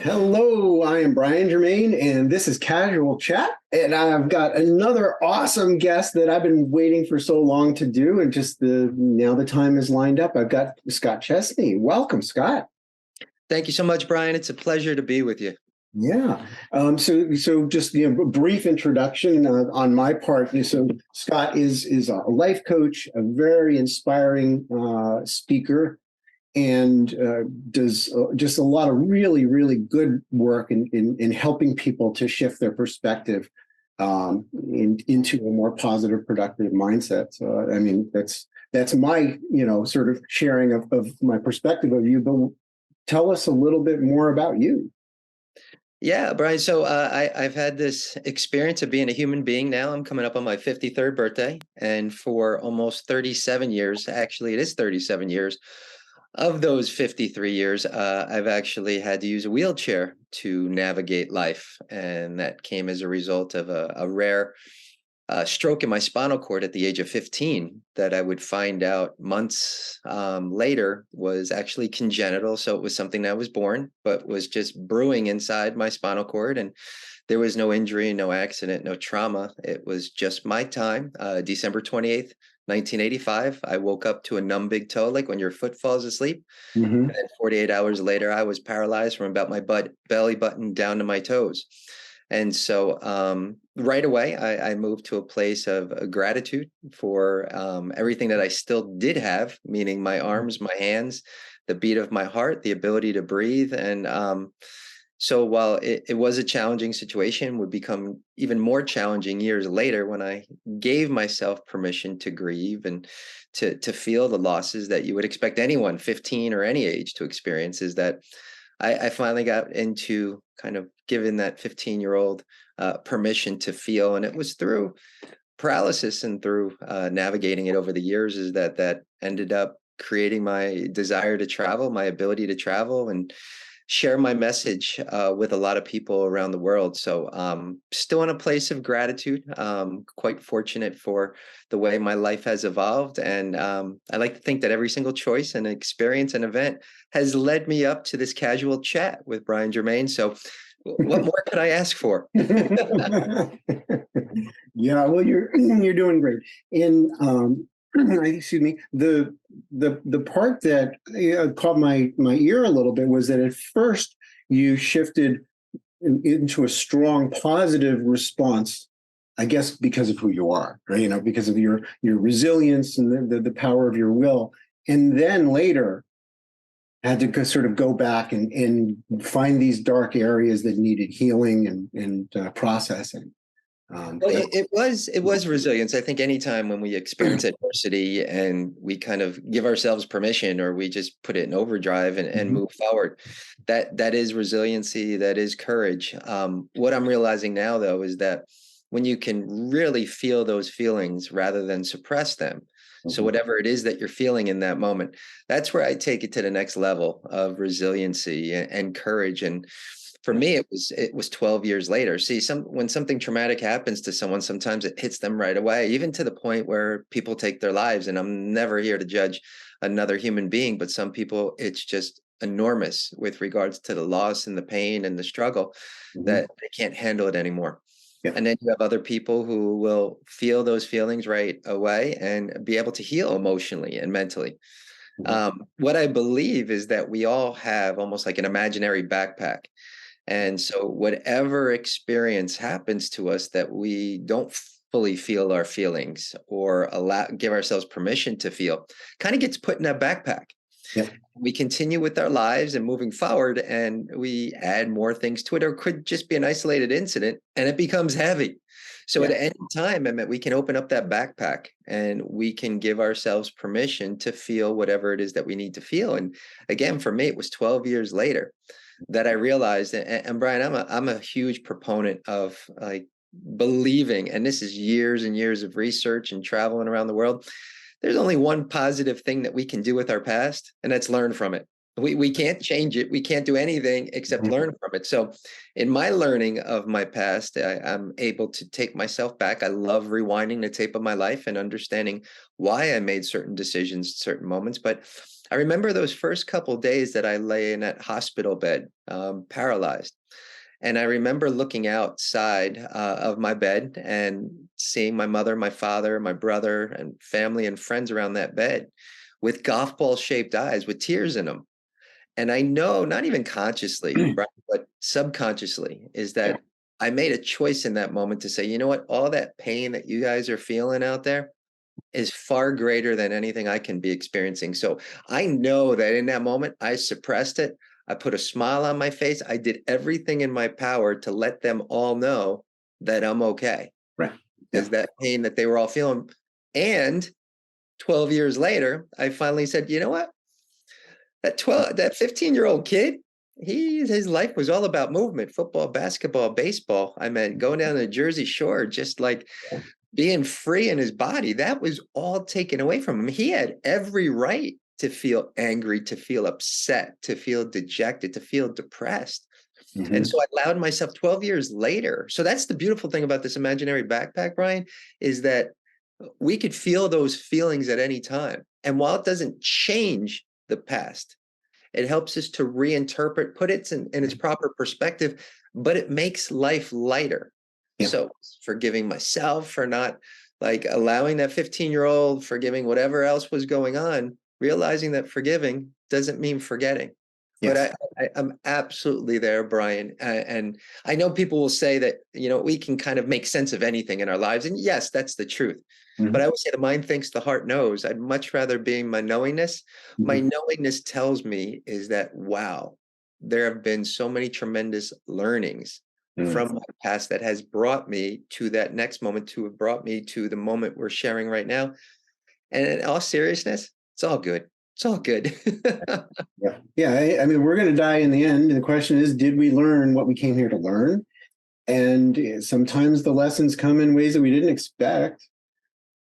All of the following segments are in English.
Hello, I am Brian Germain, and this is Casual Chat. And I've got another awesome guest that I've been waiting for so long to do, and just now the time is lined up. I've got Scott Chesney. Welcome, Scott. Thank you so much, Brian. It's a pleasure to be with you. Yeah. So just a brief introduction on my part. So Scott is a life coach, a very inspiring speaker, and does just a lot of really, really good work in helping people to shift their perspective into a more positive, productive mindset. So, I mean, that's my, sort of sharing of my perspective of you, but tell us a little bit more about you. Yeah, Brian. So I've had this experience of being a human being now. I'm coming up on my 53rd birthday. And for almost 37 years, actually, it is 37 years. Of those 53 years, I've actually had to use a wheelchair to navigate life. And that came as a result of a rare stroke in my spinal cord at the age of 15 that I would find out months later was actually congenital. So it was something that was born, but was just brewing inside my spinal cord. And there was no injury, no accident, no trauma. It was just my time. December 28th, 1985, I woke up to a numb big toe, like when your foot falls asleep. Mm-hmm. And then 48 hours later, I was paralyzed from about my belly button down to my toes. And so right away, I moved to a place of gratitude for everything that I still did have, meaning my arms, my hands, the beat of my heart, the ability to breathe. And so while it was a challenging situation, would become even more challenging years later when I gave myself permission to grieve and to feel the losses that you would expect anyone, 15 or any age, to experience, is that I finally got into kind of giving that 15-year-old permission to feel. And it was through paralysis and through navigating it over the years is that ended up creating my desire to travel, my ability to travel and share my message with a lot of people around the world. So still in a place of gratitude, quite fortunate for the way my life has evolved. And I like to think that every single choice and experience and event has led me up to this casual chat with Brian Germain. So what more could I ask for? Yeah, well, you're doing great. In excuse me, the part that caught my ear a little bit was that at first you shifted into a strong positive response, I guess because of who you are, right? Because of your resilience and the power of your will, and then later had to sort of go back and find these dark areas that needed healing and processing. Well, it was resilience. I think anytime when we experience adversity and we kind of give ourselves permission or we just put it in overdrive and Mhm. move forward, that is resiliency, that is courage. What I'm realizing now, though, is that when you can really feel those feelings rather than suppress them. So Mhm. whatever it is that you're feeling in that moment, that's where I take it to the next level of resiliency and courage. And for me, it was 12 years later. See, when something traumatic happens to someone, sometimes it hits them right away, even to the point where people take their lives. And I'm never here to judge another human being, but some people, it's just enormous with regards to the loss and the pain and the struggle Mhm. that they can't handle it anymore. Yeah. And then you have other people who will feel those feelings right away and be able to heal emotionally and mentally. Mhm. What I believe is that we all have almost like an imaginary backpack. And so whatever experience happens to us that we don't fully feel our feelings or give ourselves permission to feel kind of gets put in that backpack. Yeah. We continue with our lives and moving forward and we add more things to it, or it could just be an isolated incident and it becomes heavy. So at Yeah. any time, I mean, we can open up that backpack and we can give ourselves permission to feel whatever it is that we need to feel. And again, for me, it was 12 years later that I realized, and Brian, I'm a huge proponent of like believing, and this is years and years of research and traveling around the world. There's only one positive thing that we can do with our past, and that's learn from it. We can't change it. We can't do anything except Mhm. learn from it. So in my learning of my past, I'm able to take myself back. I love rewinding the tape of my life and understanding why I made certain decisions, certain moments. But I remember those first couple days that I lay in that hospital bed, paralyzed. And I remember looking outside of my bed and seeing my mother, my father, my brother, and family and friends around that bed with golf ball shaped eyes with tears in them. And I know, not even consciously, right, but subconsciously, is Yeah. that I made a choice in that moment to say, you know what, all that pain that you guys are feeling out there is far greater than anything I can be experiencing. So I know that in that moment, I suppressed it. I put a smile on my face. I did everything in my power to let them all know that I'm okay. Right. Because Yeah. that pain that they were all feeling. And 12 years later, I finally said, you know what? That 15-year-old kid, his life was all about movement, football, basketball, baseball. I mean, going down the Jersey Shore, just like being free in his body, that was all taken away from him. He had every right to feel angry, to feel upset, to feel dejected, to feel depressed. And Mhm. so I allowed myself 12 years later. So that's the beautiful thing about this imaginary backpack, Brian, is that we could feel those feelings at any time. And while it doesn't change the past, it helps us to reinterpret, put it in its proper perspective, but it makes life lighter. Yeah. So forgiving myself for not like allowing that 15-year-old, forgiving whatever else was going on, realizing that forgiving doesn't mean forgetting. But Yes. I'm absolutely there, Brian. And I know people will say that, we can kind of make sense of anything in our lives. And yes, that's the truth. But Mhm. I would say the mind thinks, the heart knows. I'd much rather be in my knowingness. My Mhm. knowingness tells me is that, wow, there have been so many tremendous learnings Mm. from my past that has brought me to that next moment, to have brought me to the moment we're sharing right now. And in all seriousness, it's all good. It's all good. Yeah. Yeah. I mean, we're going to die in the end. And the question is, did we learn what we came here to learn? And sometimes the lessons come in ways that we didn't expect.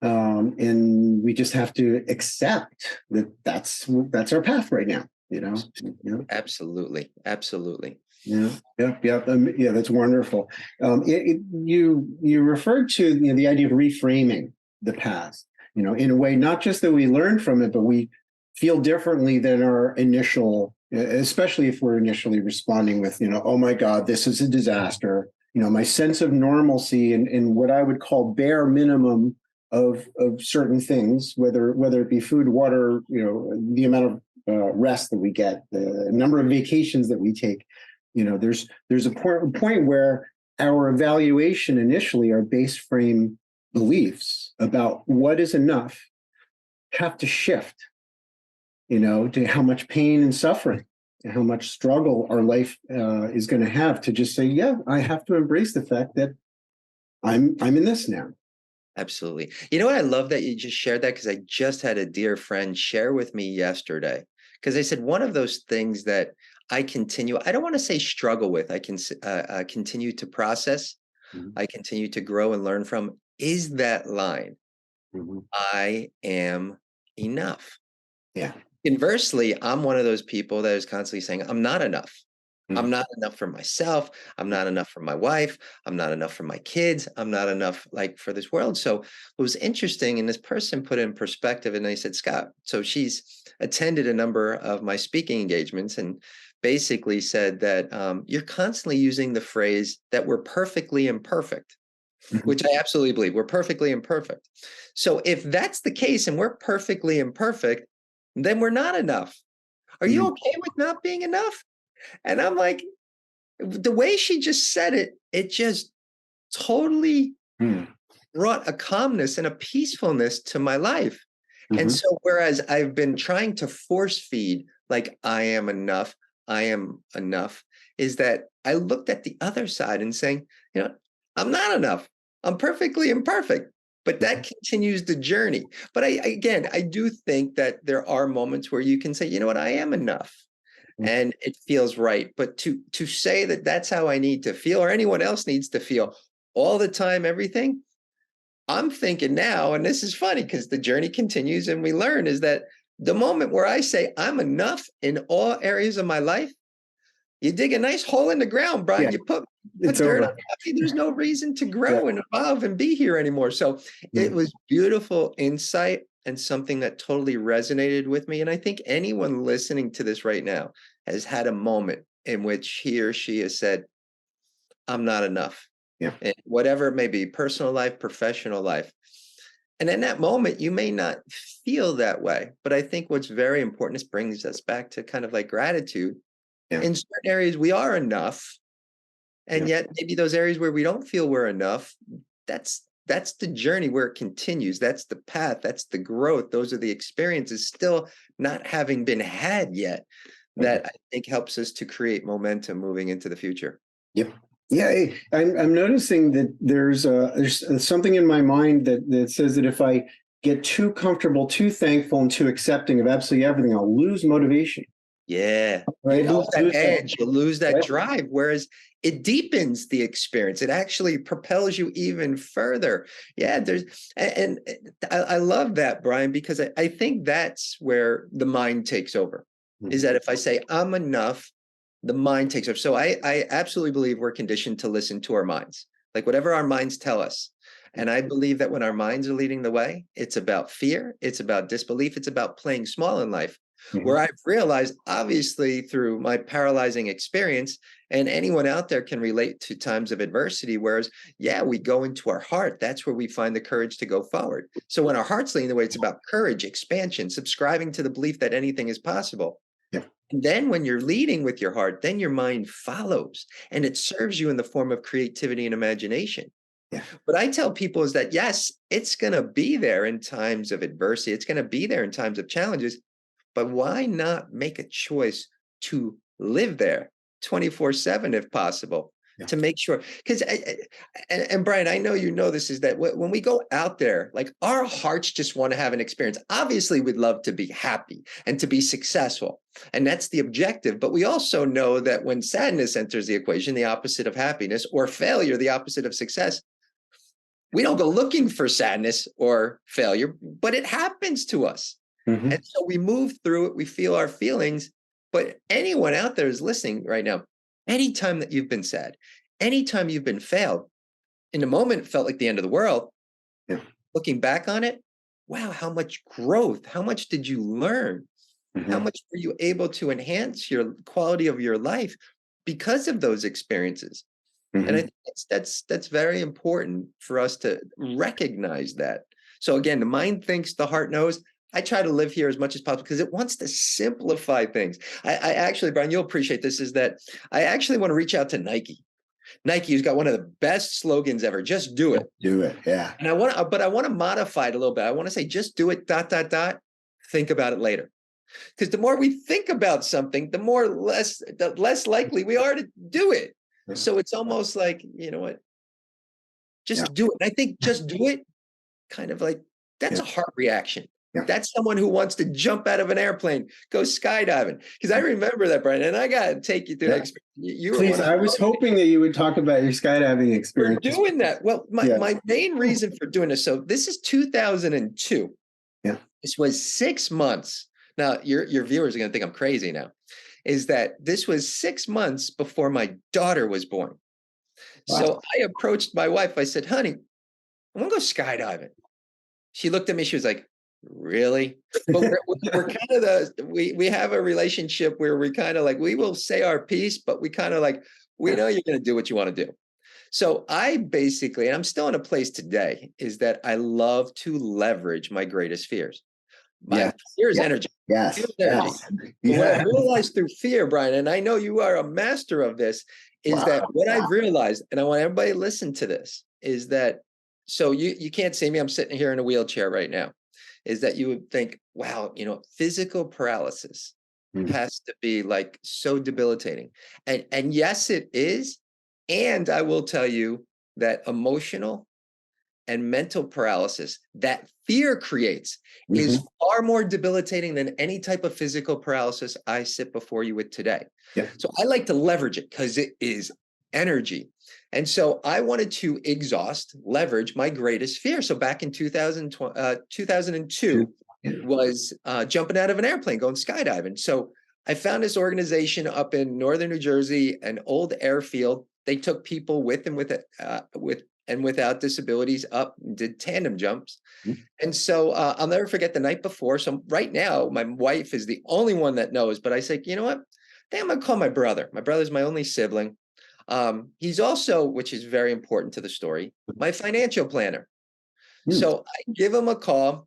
And we just have to accept that that's our path right now, you know? Yeah. Absolutely. Absolutely. Yeah. Yep. Yep. Yeah. That's wonderful. You referred to, the idea of reframing the past, in a way, not just that we learn from it, but we feel differently than our initial, especially if we're initially responding with, oh my God, this is a disaster. My sense of normalcy and what I would call bare minimum of certain things, whether it be food, water, the amount of rest that we get, the number of vacations that we take. There's a point where our evaluation initially, our base frame beliefs about what is enough have to shift, to how much pain and suffering and how much struggle our life is going to have, to just say, yeah, I have to embrace the fact that I'm in this now. Absolutely. You know what? I love that you just shared that, because I just had a dear friend share with me yesterday. Because I said one of those things that I don't want to say struggle with, I can continue to process, Mhm. I continue to grow and learn from, is that line, Mhm. I am enough. Yeah. Conversely, I'm one of those people that is constantly saying, I'm not enough. I'm Mhm. not enough for myself. I'm not enough for my wife. I'm not enough for my kids. I'm not enough like for this world. So it was interesting. And this person put it in perspective, and they said, Scott, so she's attended a number of my speaking engagements and basically said that you're constantly using the phrase that we're perfectly imperfect, Mhm. which I absolutely believe we're perfectly imperfect. So if that's the case and we're perfectly imperfect, then we're not enough. Are you Mhm. okay with not being enough? And I'm like, the way she just said it, it just totally Mhm. brought a calmness and a peacefulness to my life. And Mhm. so, whereas I've been trying to force feed, like, I am enough, is that I looked at the other side and saying, I'm not enough. I'm perfectly imperfect. But that continues the journey. But I do think that there are moments where you can say, you know what, I am enough, Mhm. and it feels right. But to say that that's how I need to feel, or anyone else needs to feel all the time, everything, I'm thinking now, and this is funny because the journey continues and we learn, is that The moment where I say I'm enough in all areas of my life, you dig a nice hole in the ground, Brian. Yeah, You put it's dirt on over. it. There's no reason to Yeah. grow and evolve and be here anymore. So it Mm. was beautiful insight and something that totally resonated with me. And I think anyone listening to this right now has had a moment in which he or she has said, I'm not enough. Yeah. And whatever it may be, personal life, professional life. And in that moment, you may not feel that way. But I think what's very important, this brings us back to kind of like gratitude. Yeah. In certain areas, we are enough. And Yeah. yet maybe those areas where we don't feel we're enough, that's the journey where it continues. That's the path. That's the growth. Those are the experiences still not having been had yet that I think helps us to create momentum moving into the future. Yep. Yeah, I'm noticing that there's something in my mind that says that if I get too comfortable, too thankful, and too accepting of absolutely everything, I'll lose motivation. Yeah. You Right? lose that Lose that. edge, you lose that Right? drive, whereas it deepens the experience. It actually propels you even further. Yeah, and I love that, Brian, because I think that's where the mind takes over. Is that if I say I'm enough, the mind takes over. So I absolutely believe we're conditioned to listen to our minds, like whatever our minds tell us. And I believe that when our minds are leading the way, it's about fear, it's about disbelief, it's about playing small in life. Where I've realized, obviously, through my paralyzing experience, and anyone out there can relate to times of adversity, whereas, yeah, we go into our heart. That's where we find the courage to go forward. So when our heart's leading the way, it's about courage, expansion, subscribing to the belief that anything is possible. Yeah. And then when you're leading with your heart, then your mind follows and it serves you in the form of creativity and imagination. Yeah. What I tell people is that, yes, it's going to be there in times of adversity. It's going to be there in times of challenges. But why not make a choice to live there 24/7 if possible, Yeah. to make sure? Because, and Brian, I know you know this, is that when we go out there, like our hearts just want to have an experience. Obviously, we'd love to be happy and to be successful. And that's the objective. But we also know that when sadness enters the equation, the opposite of happiness, or failure, the opposite of success, we don't go looking for sadness or failure, but it happens to us. And so we move through it, we feel our feelings. But anyone out there is listening right now, anytime that you've been sad, anytime you've been failed, in the moment it felt like the end of the world. Yeah. Looking back on it, wow, how much growth, how much did you learn? How much were you able to enhance your quality of your life because of those experiences? And I think that's very important for us to recognize that. So again, the mind thinks, the heart knows. I try to live here as much as possible because it wants to simplify things. I actually, Brian, you'll appreciate this, is that I actually want to reach out to Nike. Nike, who's got one of the best slogans ever, just do it. Do it. Yeah. And I want to modify it a little bit. I want to say, just do it, ... think about it later. Because the more we think about something, the less likely we are to do it. So it's almost like, you know what, just do it. And I think just do it, kind of like, that's a heart reaction. Yeah. That's someone who wants to jump out of an airplane, go skydiving. Because I remember that, Brian, and I got to take you through that experience. You were Please, I was hoping that you would talk about your skydiving for experience. doing that. Well, my main reason for doing this, so this is 2002. Yeah. This was 6 months. Now, your viewers are going to think I'm crazy now, is that this was 6 months before my daughter was born. Wow. So I approached my wife. I said, honey, I want to go skydiving. She looked at me. She was like, really? But we're kind of we have a relationship where we kind of like, we will say our piece, but we kind of like, we know you're going to do what you want to do. So I basically, and I'm still in a place today, is that I love to leverage my greatest fears. My fear is energy. Yes. Fear is energy. But what I realized through fear, Brian, and I know you are a master of this, is that what I've realized, and I want everybody to listen to this, is that, so you can't see me, I'm sitting here in a wheelchair right now, is that you would think, wow, physical paralysis has to be like so debilitating. And yes, it is. And I will tell you that emotional and mental paralysis that fear creates is far more debilitating than any type of physical paralysis I sit before you with today. Yeah. So I like to leverage it because it is energy. And so I wanted to leverage my greatest fear. So back in 2002, was jumping out of an airplane, going skydiving. So I found this organization up in northern New Jersey, an old airfield. They took people with and with and without disabilities up and did tandem jumps. And so I'll never forget the night before. So right now, my wife is the only one that knows. But I say, you know what? I think I'm gonna call my brother. My brother's my only sibling. He's also, which is very important to the story, my financial planner. So I give him a call.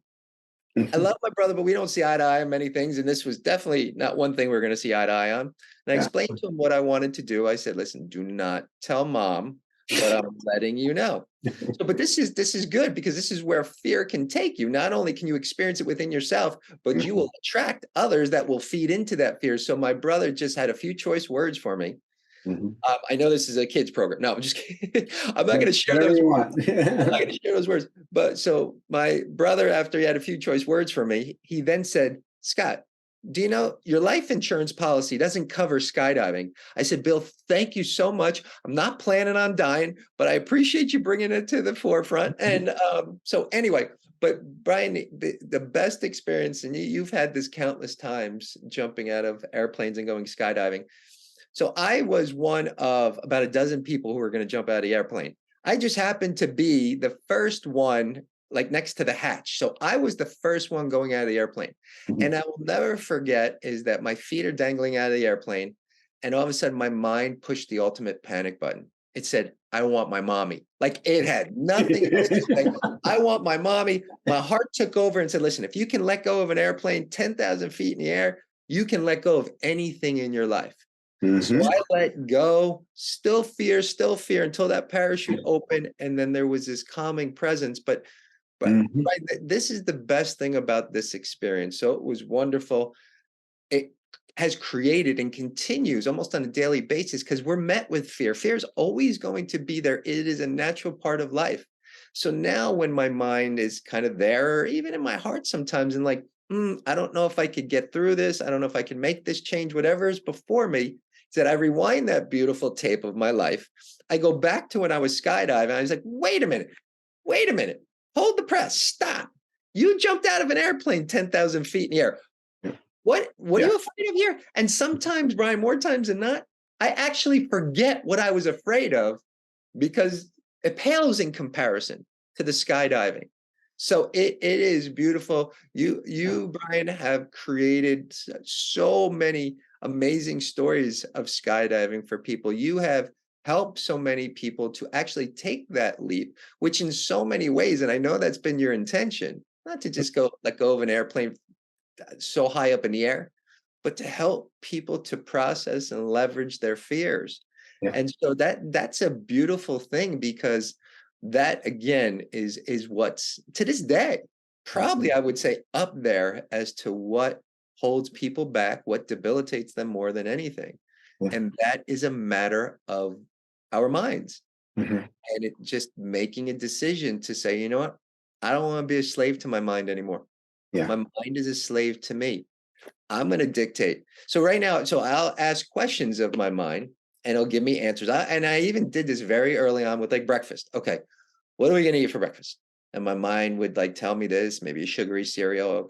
I love my brother, but we don't see eye to eye on many things. And this was definitely not one thing we're going to see eye to eye on. And I Yeah. explained to him what I wanted to do. I said, listen, do not tell mom, but I'm letting you know. So, but this is good because this is where fear can take you. Not only can you experience it within yourself, but you will attract others that will feed into that fear. So my brother just had a few choice words for me. I know this is a kids program. No, I'm just kidding. I'm not going to share Whatever those you words. want. I'm not going to share those words. But so my brother, after he had a few choice words for me, he then said, Scott, do you know your life insurance policy doesn't cover skydiving? I said, Bill, thank you so much. I'm not planning on dying, but I appreciate you bringing it to the forefront. And so anyway, but Brian, the best experience, and you've had this countless times jumping out of airplanes and going skydiving. So I was one of about a dozen people who were going to jump out of the airplane. I just happened to be the first one, like next to the hatch. So I was the first one going out of the airplane. And I will never forget is that my feet are dangling out of the airplane. And all of a sudden, my mind pushed the ultimate panic button. It said, I want my mommy. Like it had nothing else to say. I want my mommy. My heart took over and said, listen, if you can let go of an airplane 10,000 feet in the air, you can let go of anything in your life. So I let go, still fear until that parachute opened. And then there was this calming presence. But right, this is the best thing about this experience. So it was wonderful. It has created and continues almost on a daily basis because we're met with fear. Fear is always going to be there. It is a natural part of life. So now when my mind is kind of there, or even in my heart sometimes, and like, I don't know if I could get through this. I don't know if I can make this change, whatever is before me. That I rewind that beautiful tape of my life. I go back to when I was skydiving. I was like, wait a minute, hold the press, stop. You jumped out of an airplane 10,000 feet in the air. What are you afraid of here? And sometimes, Brian, more times than not, I actually forget what I was afraid of because it pales in comparison to the skydiving. So it is beautiful. You, Brian, have created so many amazing stories of skydiving for people. You have helped so many people to actually take that leap, which in so many ways, and I know that's been your intention, not to just let go of an airplane so high up in the air, but to help people to process and leverage their fears. And so that's a beautiful thing because that again is what's to this day, probably I would say up there as to what holds people back, what debilitates them more than anything. And that is a matter of our minds. And it just making a decision to say, you know what, I don't want to be a slave to my mind anymore. My mind is a slave to me. I'm going to dictate. So right now, so I'll ask questions of my mind and it'll give me answers. And I even did this very early on with like breakfast. Okay, what are we going to eat for breakfast? And my mind would like tell me this, maybe a sugary cereal.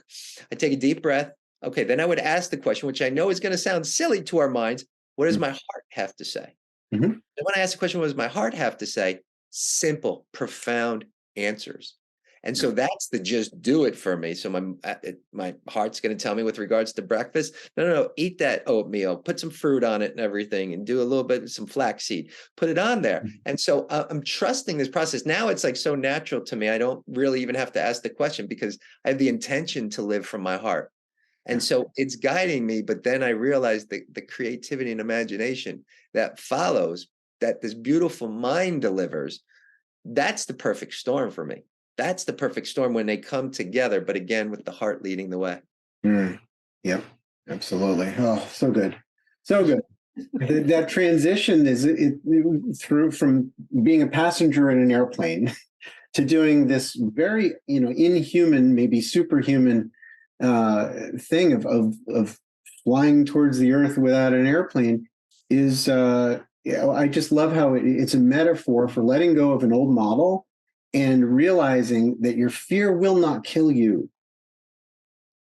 I take a deep breath. Okay, then I would ask the question, which I know is going to sound silly to our minds. What does my heart have to say? And when I ask the question, what does my heart have to say? Simple, profound answers. And so that's the just do it for me. So my heart's going to tell me with regards to breakfast, no, eat that oatmeal, put some fruit on it and everything, and do a little bit of some flaxseed, put it on there. And so I'm trusting this process. Now it's like so natural to me. I don't really even have to ask the question because I have the intention to live from my heart. And so it's guiding me. But then I realized the creativity and imagination that follows, that this beautiful mind delivers, that's the perfect storm for me. That's the perfect storm when they come together, but again, with the heart leading the way. Yep, absolutely. Oh, so good. So good. That transition is it through from being a passenger in an airplane to doing this very, inhuman, maybe superhuman thing of flying towards the earth without an airplane is, I just love how it's a metaphor for letting go of an old model and realizing that your fear will not kill you.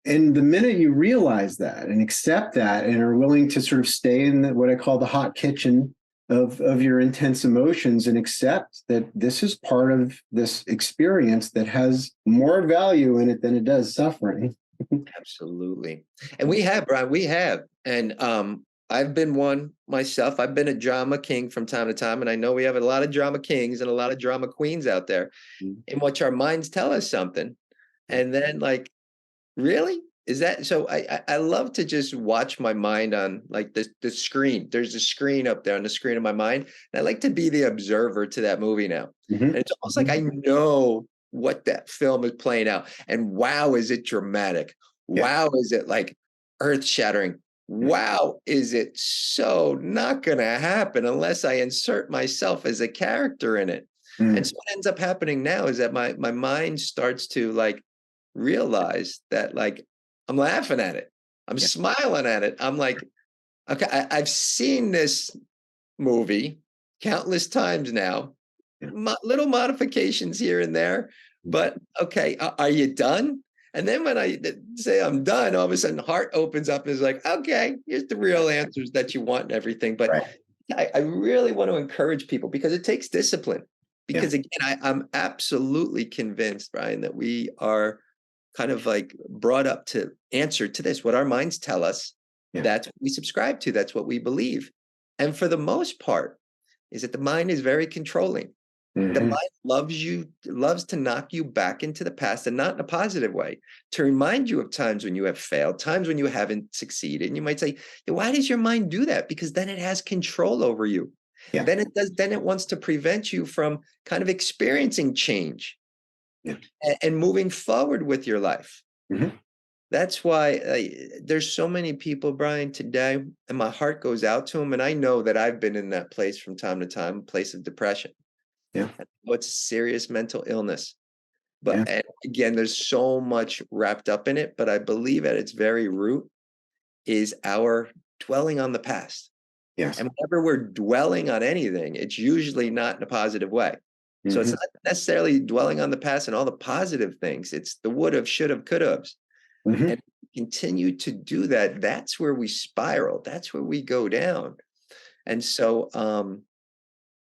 And the minute you realize that and accept that and are willing to sort of stay in what I call the hot kitchen of your intense emotions and accept that this is part of this experience that has more value in it than it does suffering. Absolutely. And we have, Brian, we have. And I've been one myself. I've been a drama king from time to time. And I know we have a lot of drama kings and a lot of drama queens out there in which our minds tell us something. And then like, really? Is that so? I love to just watch my mind on like the screen. There's a screen up there on the screen of my mind. And I like to be the observer to that movie now. Mm-hmm. And it's almost like I know what that film is playing out. And wow, is it dramatic? Yeah. Wow, is it like earth shattering? Wow, is it so not gonna happen unless I insert myself as a character in it? Mm. And so what ends up happening now is that my mind starts to like realize that like I'm laughing at it. I'm Yeah. smiling at it. I'm like, okay, I've seen this movie countless times now. Yeah. Little modifications here and there, but okay, are you done? And then when I say I'm done, all of a sudden heart opens up and is like, okay, here's the real answers that you want and everything. But Right. I really want to encourage people because it takes discipline. Yeah. Because again, I'm absolutely convinced, Brian, that we are kind of like brought up to answer to this. What our minds tell us, Yeah. that's what we subscribe to. That's what we believe. And for the most part, is that the mind is very controlling. The Mm-hmm. mind loves to knock you back into the past and not in a positive way, to remind you of times when you have failed, times when you haven't succeeded. And you might say, why does your mind do that? Because then it has control over you. Yeah. Then it wants to prevent you from kind of experiencing change. Yeah. And moving forward with your life. Mm-hmm. That's why there's so many people, Brian, today, and my heart goes out to them. And I know that I've been in that place from time to time, a place of depression. Yeah. It's serious mental illness. Yeah. But and again, there's so much wrapped up in it. But I believe at its very root is our dwelling on the past. Yes. And whenever we're dwelling on anything, it's usually not in a positive way. So it's Mm-hmm. not necessarily dwelling on the past and all the positive things. It's the would have, should have, could have. Mm-hmm. And continue to do that. That's where we spiral. That's where we go down. And so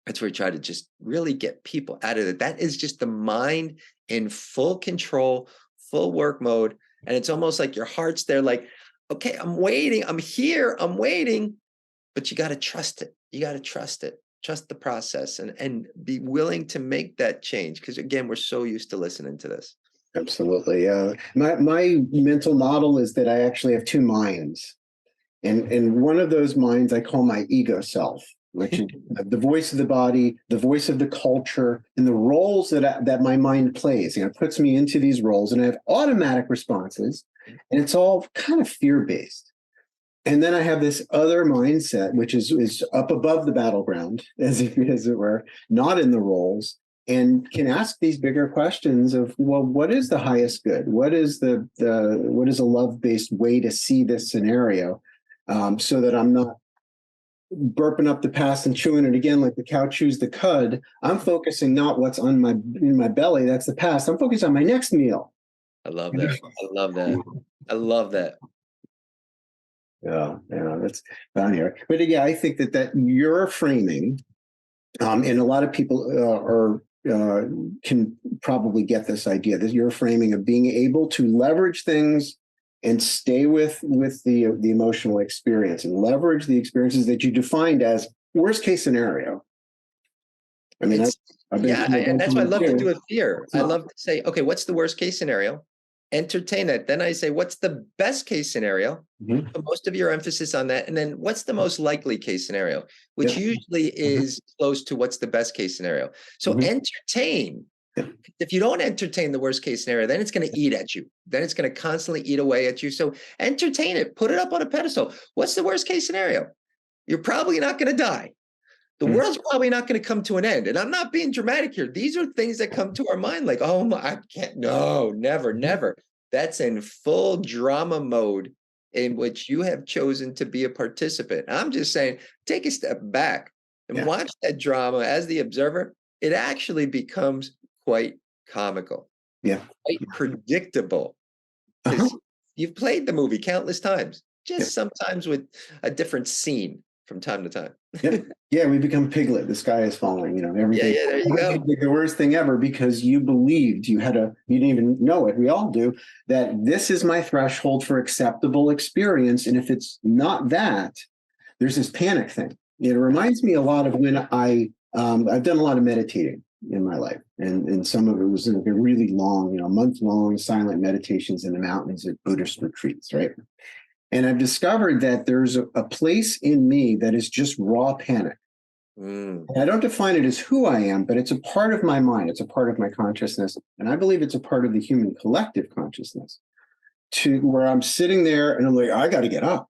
that's where we try to just really get people out of it. That is just the mind in full control, full work mode. And it's almost like your heart's there, like, okay, I'm waiting. I'm here. I'm waiting. But you got to trust it. You got to trust it. Trust the process and be willing to make that change. Because again, we're so used to listening to this. Absolutely. My mental model is that I actually have two minds. And one of those minds I call my ego self, which is the voice of the body, the voice of the culture, and the roles that my mind plays. It puts me into these roles, and I have automatic responses, and it's all kind of fear-based. And then I have this other mindset, which is up above the battleground, as it were, not in the roles, and can ask these bigger questions of, well, what is the highest good? What is what is a love-based way to see this scenario, so that I'm not burping up the past and chewing it again like the cow chews the cud. I'm focusing not what's in my belly, that's the past. I'm focused on my next meal. I love that. I love that. I love that. Yeah, that's down here. But yeah, I think that your framing, and a lot of people can probably get this idea that your framing of being able to leverage things and stay with the emotional experience and leverage the experiences that you defined as worst case scenario. I mean, I've been and that's why I love to do it fear. I love to say, okay, what's the worst case scenario? Entertain it. Then I say, what's the best case scenario? Mm-hmm. Put most of your emphasis on that. And then what's the most likely case scenario, which usually is close to what's the best case scenario. So entertain. If you don't entertain the worst case scenario, then it's going to eat at you. Then it's going to constantly eat away at you. So entertain it. Put it up on a pedestal. What's the worst case scenario? You're probably not going to die. The world's probably not going to come to an end. And I'm not being dramatic here. These are things that come to our mind like, oh, my, I can't. No, never, never. That's in full drama mode in which you have chosen to be a participant. I'm just saying, take a step back and watch that drama as the observer. It actually becomes quite comical, quite predictable. Because you've played the movie countless times, Yep. just sometimes with a different scene from time to time. Yep. Yeah, we become Piglet. The sky is falling. You know, Yeah, everything. yeah, there you go. The worst thing ever because you believed you didn't even know it. We all do that. This is my threshold for acceptable experience, and if it's not that, there's this panic thing. It reminds me a lot of when I've done a lot of meditating in my life, and some of it was like a really long, month long silent meditations in the mountains at Buddhist retreats, right? And I've discovered that there's a place in me that is just raw panic. Mm, And I don't define it as who I am, but it's a part of my mind. It's a part of my consciousness. And I believe it's a part of the human collective consciousness to where I'm sitting there and I'm like, I got to get up.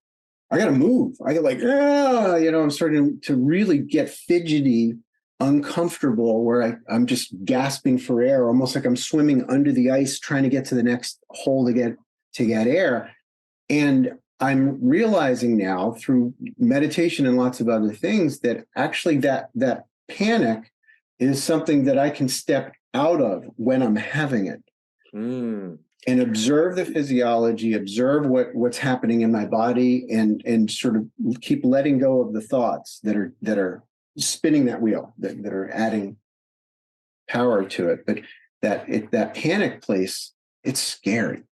I got to move. I get like, I'm starting to really get fidgety, uncomfortable, where I'm just gasping for air, almost like I'm swimming under the ice, trying to get to the next hole to get air. And I'm realizing now through meditation and lots of other things that actually that panic is something that I can step out of when I'm having it mm. and observe the physiology, observe what's happening in my body, and sort of keep letting go of the thoughts that are spinning that wheel, that are adding power to it. But that panic place, it's scary.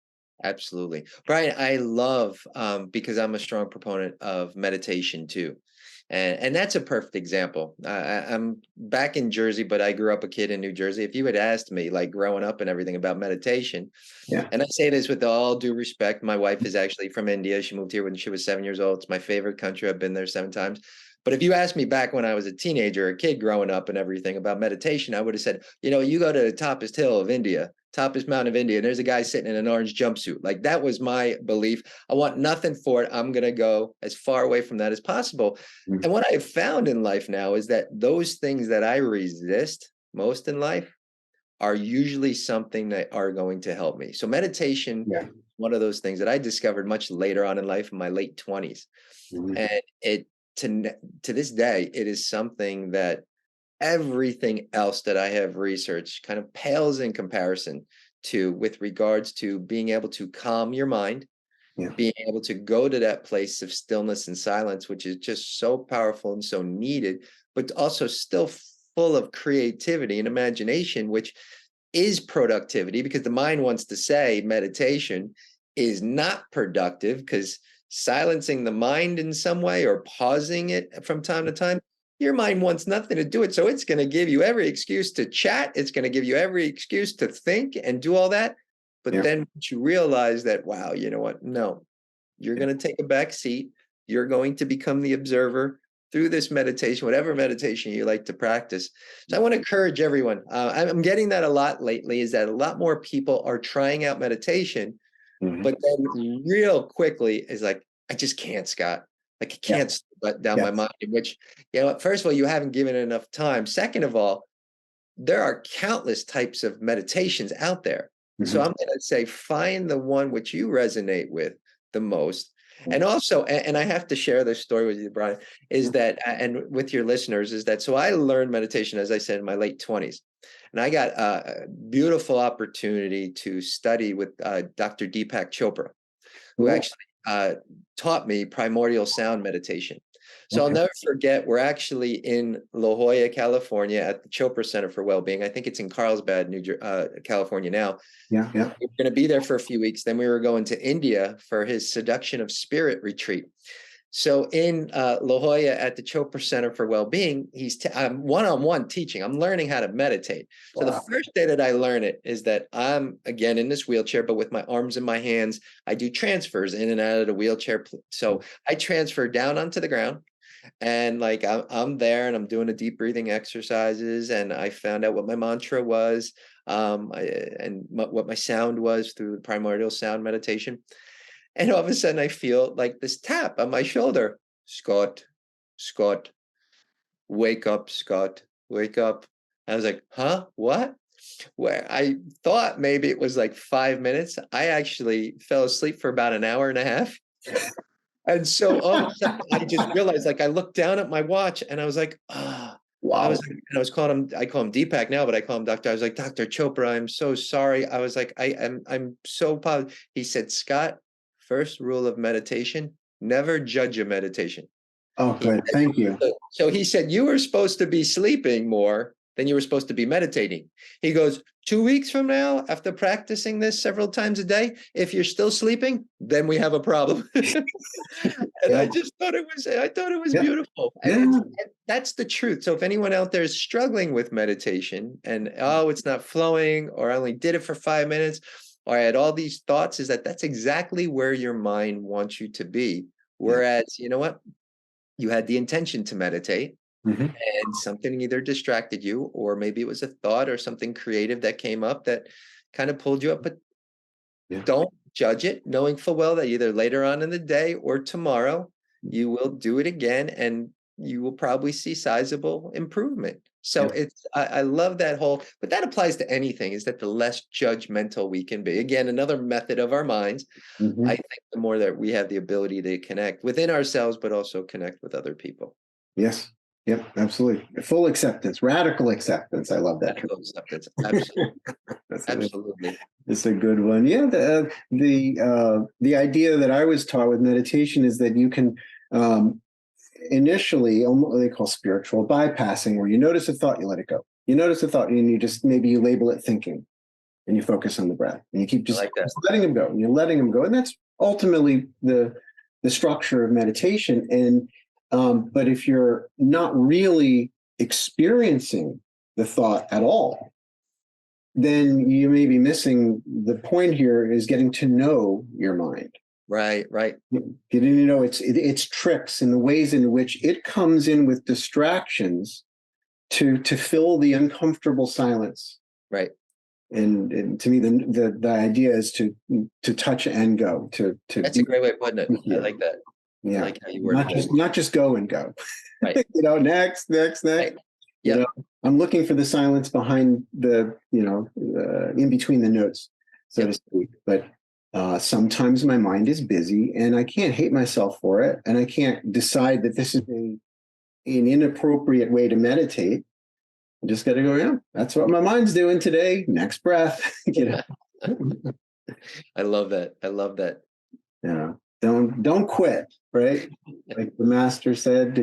Absolutely. Brian, I love because I'm a strong proponent of meditation too. And that's a perfect example. I'm back in Jersey, but I grew up a kid in New Jersey. If you had asked me, like growing up and everything about meditation, Yeah. and I say this with all due respect, my wife is actually from India. She moved here when she was 7 years old. It's my favorite country. I've been there 7 times. But if you asked me back when I was a teenager, a kid growing up and everything about meditation, I would have said, you go to the toppest hill of India, toppest mountain of India, and there's a guy sitting in an orange jumpsuit. Like that was my belief. I want nothing for it. I'm going to go as far away from that as possible. Mm. And what I've found in life now is that those things that I resist most in life are usually something that are going to help me. So meditation, Yeah. one of those things that I discovered much later on in life in my late 20s. Mhm. And it to this day, it is something that everything else that I have researched kind of pales in comparison to with regards to being able to calm your mind, Yeah. being able to go to that place of stillness and silence, which is just so powerful and so needed, but also still full of creativity and imagination, which is productivity because the mind wants to say meditation is not productive because silencing the mind in some way or pausing it from time to time, your mind wants nothing to do it. So it's going to give you every excuse to chat. It's going to give you every excuse to think and do all that. But Yeah. then once you realize that, wow, you know what? No, you're Yeah. going to take a back seat. You're going to become the observer through this meditation, whatever meditation you like to practice. So I want to encourage everyone. I'm getting that a lot lately is that a lot more people are trying out meditation, Mhm. but then real quickly is like, I just can't, Scott. Like I Yeah. can't let down Yeah. my mind, in which, first of all, you haven't given it enough time. Second of all, there are countless types of meditations out there. So Mhm. I'm going to say find the one which you resonate with the most. And also, and I have to share this story with you, Brian, is that, and with your listeners, is that, so I learned meditation, as I said, in my late 20s. And I got a beautiful opportunity to study with Dr. Deepak Chopra, who Cool. actually taught me primordial sound meditation. So I'll Okay. never forget, we're actually in La Jolla, California at the Chopra Center for Wellbeing. I think it's in Carlsbad, California now. Yeah. Yeah. We were going to be there for a few weeks. Then we were going to India for his Seduction of Spirit retreat. So in La Jolla at the Chopra Center for Wellbeing, I'm one-on-one teaching. I'm learning how to meditate. So the Wow. first day that I learn it is that I'm, again, in this wheelchair, but with my arms in my hands, I do transfers in and out of the wheelchair. So I transfer down onto the ground. And like I'm there and I'm doing the deep breathing exercises, and I found out what my mantra was, what my sound was through the primordial sound meditation. And all of a sudden, I feel like this tap on my shoulder. Scott, Scott, wake up, Scott, wake up. I was like, huh? What? Where I thought maybe it was like 5 minutes. I actually fell asleep for about an hour and a half. And so all of a sudden, I just realized, like, I looked down at my watch and I was like, ah. Wow. I was calling him, I call him Deepak now, but I call him Doctor. I was like, Dr. Chopra, I'm so sorry. I was like, I'm so positive. He said, Scott, first rule of meditation, never judge a meditation. Oh, He good. Thank you. so he said, you were supposed to be sleeping more than you were supposed to be meditating. He goes, 2 weeks from now, after practicing this several times a day, if you're still sleeping, then we have a problem. And Yeah. I thought it was Yeah. beautiful. Yeah. And that's the truth. So if anyone out there is struggling with meditation and, oh, it's not flowing, or I only did it for 5 minutes, or I had all these thoughts, is that's exactly where your mind wants you to be. Yeah. Whereas, you know what? You had the intention to meditate Mhm. and something either distracted you, or maybe it was a thought or something creative that came up that kind of pulled you up. But Yeah. don't judge it, knowing full well that either later on in the day or tomorrow, you will do it again and you will probably see sizable improvement. So Yeah. I love that whole, but that applies to anything, is that the less judgmental we can be. Again, another method of our minds. I Mhm. think the more that we have the ability to connect within ourselves, but also connect with other people. Yes. Yep. Absolutely. Full acceptance, radical acceptance. I love that term. Radical acceptance. Absolutely. That's Absolutely. it's a good one. Yeah. The idea that I was taught with meditation is that you can initially, what they call spiritual bypassing, where you notice a thought, you let it go. You notice a thought, and you just maybe you label it thinking, and you focus on the breath, and you keep I just, like that. just letting them go, and you're letting them go, and that's ultimately the structure of meditation. And but if you're not really experiencing the thought at all, then you may be missing the point. Here is getting to know your mind, Right, right, getting to know its tricks and the ways in which it comes in with distractions to fill the uncomfortable silence. right. And to me, the idea is to touch and go, to That's a great way of putting it. be I here. like that. I Yeah, like how you worded that. not just go and go. Right, Next. right. You know, Yep. I'm looking for the silence behind in between the notes, so to Yep. speak. But sometimes my mind is busy, and I can't hate myself for it, and I can't decide that this is an inappropriate way to meditate. I just got to go. Yeah, that's what my mind's doing today. Next breath. I love that. I love that. Yeah. Don't quit, right? Like the master said, the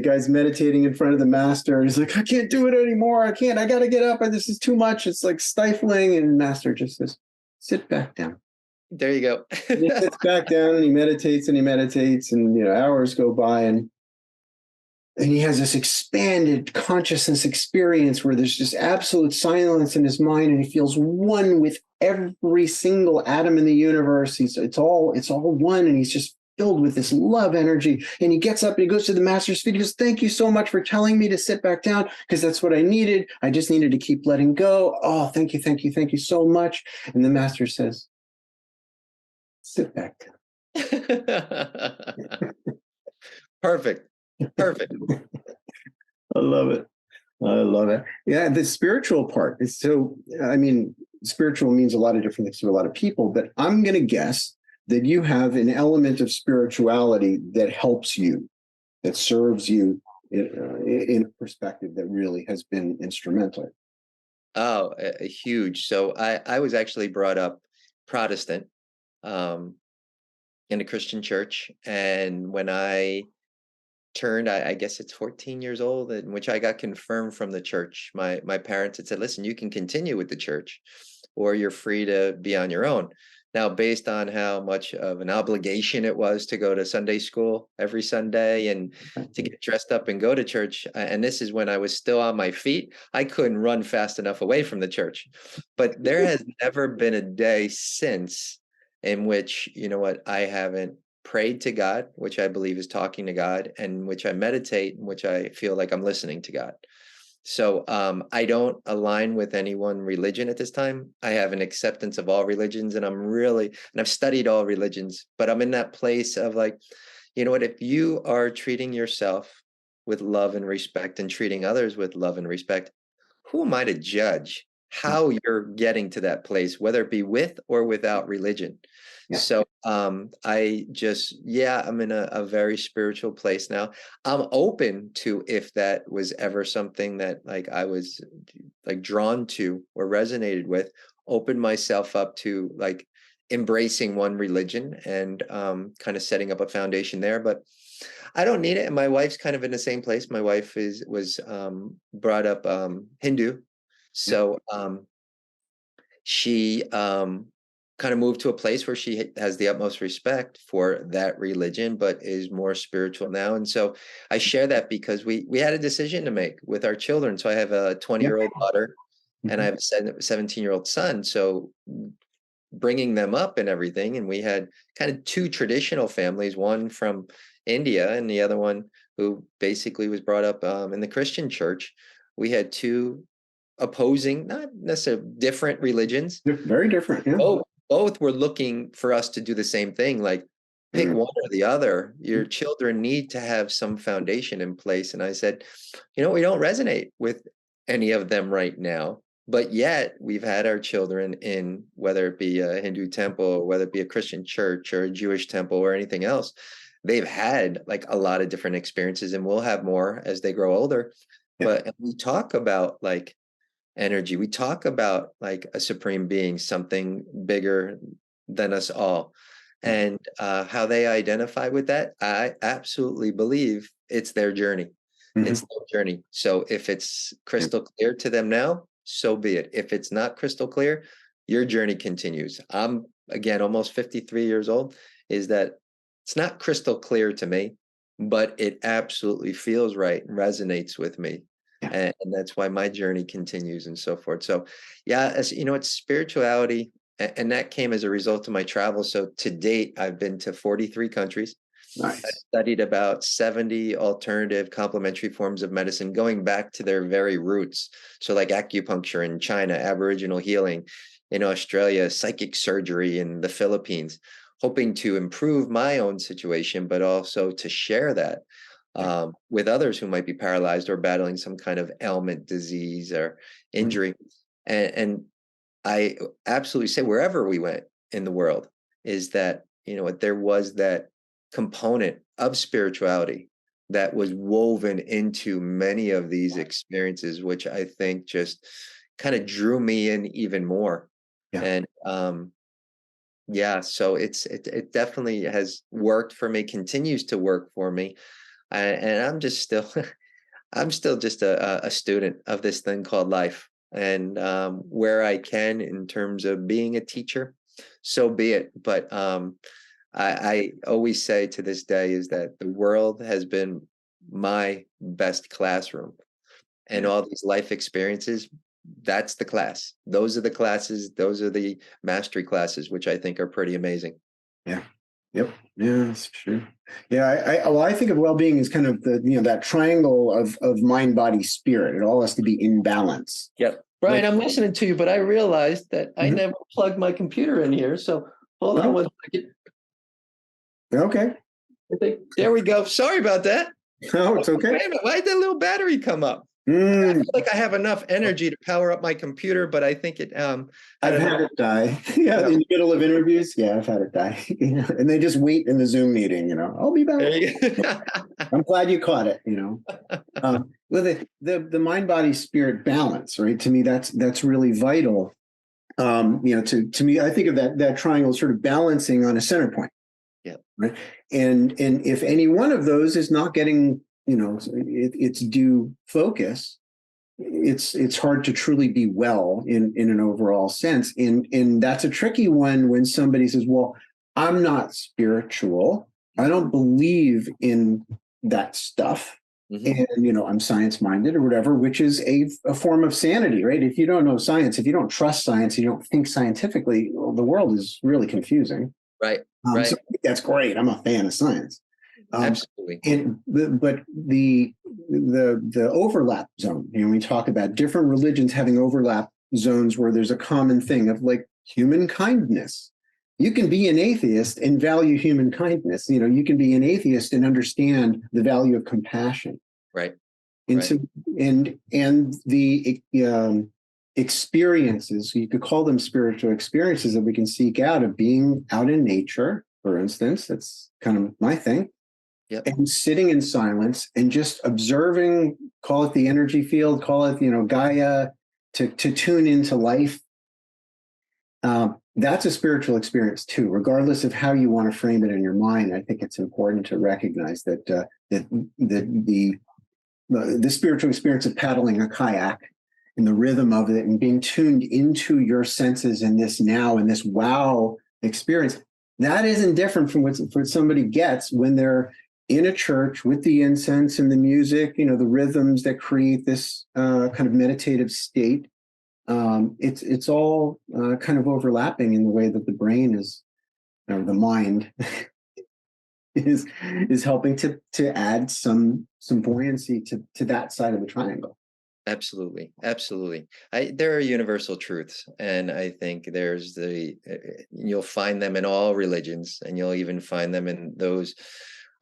guy's meditating in front of the master. He's like, I can't do it anymore. I can't. I got to get up. This is too much. It's like stifling. And master just says, sit back down. There you go. And he sits back down and he meditates and he meditates, and hours go by, and he has this expanded consciousness experience where there's just absolute silence in his mind, and he feels one with every single atom in the universe. It's all one, and he's just filled with this love energy. And he gets up and he goes to the master's feet. He goes, thank you so much for telling me to sit back down, because that's what I needed. I just needed to keep letting go. Oh, thank you so much. And the master says, sit back down. Perfect. Perfect. I love it. I love it. Yeah, the spiritual part is so, I mean, spiritual means a lot of different things to a lot of people, but I'm going to guess that you have an element of spirituality that helps you, that serves you in a perspective that really has been instrumental. Oh, a huge. So I was actually brought up Protestant, um, in a Christian church. And when I turned, I guess it's 14 years old, in which I got confirmed from the church. My parents had said, listen, you can continue with the church, or you're free to be on your own. Now, based on how much of an obligation it was to go to Sunday school every Sunday and to get dressed up and go to church, and this is when I was still on my feet, I couldn't run fast enough away from the church. But there has never been a day since in which, you know what, I haven't prayed to God, which I believe is talking to God, and which I meditate, in which I feel like I'm listening to God. So I don't align with any one religion at this time. I have an acceptance of all religions, and I've studied all religions, but I'm in that place of like, you know what, if you are treating yourself with love and respect and treating others with love and respect, who am I to judge how you're getting to that place, whether it be with or without religion? Yeah. So I'm in a very spiritual place now. I'm open to, if that was ever something that like I was like drawn to or resonated with, open myself up to like embracing one religion and kind of setting up a foundation there. But I don't need it. And my wife's kind of in the same place. My wife was brought up Hindu. Yeah. So she kind of moved to a place where she has the utmost respect for that religion, but is more spiritual now. And so I share that because we had a decision to make with our children. So I have a 20-year-old daughter and I Mhm. have a 17-year-old son. So bringing them up and everything, and we had kind of two traditional families, one from India and the other one who basically was brought up in the Christian church. We had two opposing, not necessarily different religions. They're very different. Yeah. Both were looking for us to do the same thing, like pick Mm. one or the other. Your children need to have some foundation in place. And I said, we don't resonate with any of them right now, but yet we've had our children in, whether it be a Hindu temple, or whether it be a Christian church or a Jewish temple or anything else. They've had like a lot of different experiences, and we'll have more as they grow older. Yeah. But we talk about like energy. We talk about like a supreme being, something bigger than us all. And how they identify with that, I absolutely believe it's their journey. Mhm. It's their journey. So if it's Yeah. crystal clear to them now, so be it. If it's not crystal clear, your journey continues. I'm, again, almost 53 years old, is that it's not crystal clear to me, but it absolutely feels right and resonates with me. Yeah. And that's why my journey continues and so forth. So yeah, as you know, it's spirituality, and that came as a result of my travel. So to date, I've been to 43 countries. I Nice. studied about 70 alternative complementary forms of medicine, going back to their very roots. So like acupuncture in China, Aboriginal healing in Australia, psychic surgery in the Philippines, hoping to improve my own situation, but also to share that Yeah. with others who might be paralyzed or battling some kind of ailment, disease, or Mhm. injury. And I absolutely say wherever we went in the world is that, there was that component of spirituality that was woven into many of these experiences, which I think just kind of drew me in even more. Yeah. And yeah, so it definitely has worked for me, continues to work for me. And I'm just still I'm still just a student of this thing called life. And where I can in terms of being a teacher, so be it. But I always say to this day is that the world has been my best classroom, and Yeah. all these life experiences, that's the class. Those are the classes, those are the mastery classes, which I think are pretty amazing. Yeah. Yep. Yeah, that's true. Yeah, well, I think of well-being as kind of the, that triangle of mind, body, spirit. It all has to be in balance. Yep. Like, Brian, I'm listening to you, but I realized that I mhm. never plugged my computer in here. So hold on Oh, one second. okay. I think there we go. Sorry about that. No, Wait it's okay. a minute. Why did that little battery come up? I Mm, feel like I have enough energy to power up my computer, but I think it I I've don't had know. it die. Yeah, in the middle of interviews. Yeah, I've had it die. Yeah, and they just wait in the Zoom meeting. I'll be back. There you go. I'm glad you caught it. Well, the mind, body, spirit balance, right? To me, that's really vital. To me, I think of that triangle sort of balancing on a center point, Yeah. right? And if any one of those is not getting, its due focus, it's hard to truly be well in an overall sense. And that's a tricky one when somebody says, "Well, I'm not spiritual. I don't believe in that stuff." Mhm. And I'm science minded or whatever, which is a form of sanity, right? If you don't know science, if you don't trust science, you don't think scientifically, well, the world is really confusing. Right. So Right. I think that's great. I'm a fan of science. Um, Absolutely. but the overlap zone, we talk about different religions having overlap zones where there's a common thing of like human kindness. You can be an atheist and value human kindness. You can be an atheist and understand the value of compassion. Right. And Right. so, and the experiences, you could call them spiritual experiences that we can seek out of being out in nature, for instance. That's kind of my thing. Yep. And sitting in silence and just observing, call it the energy field, call it, Gaia, to tune into life. That's a spiritual experience too, regardless of how you want to frame it in your mind. I think it's important to recognize that the spiritual experience of paddling a kayak and the rhythm of it and being tuned into your senses in this now and this wow experience, that isn't different from what somebody gets when they're in a church with the incense and the music, the rhythms that create this kind of meditative state. It's all kind of overlapping in the way that the brain is, or the mind is helping to add some buoyancy to that side of the triangle. Absolutely, absolutely. There are universal truths, and I think you'll find them in all religions, and you'll even find them in those